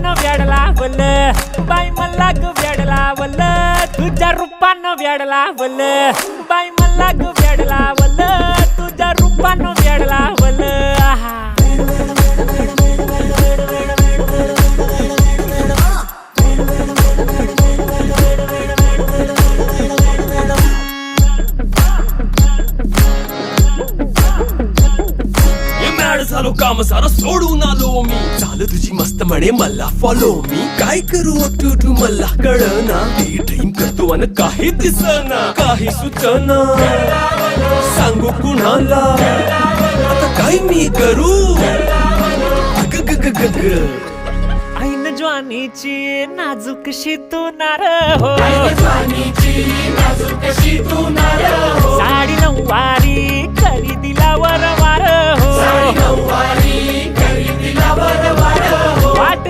व्याड लावल बाई मला ग व्याड लावल तुझ्या रूपानं व्याड लावल बाई मला ग व्याड लावल तुझ्या रूपानं व्याड लावल झालो काम सारं सोडून आलो मी चाल तुझी मस्त म्हणे मला फॉलो मी काय करू टू मला कळना ती ड्रीम करतो अन काही दिसना काही सुचना सांगू कुणाला आता काय मी करू ऐन ज्वानीची नाजूकशी तू नार हो साडी नऊवारी करी दिला वर वार हो वाट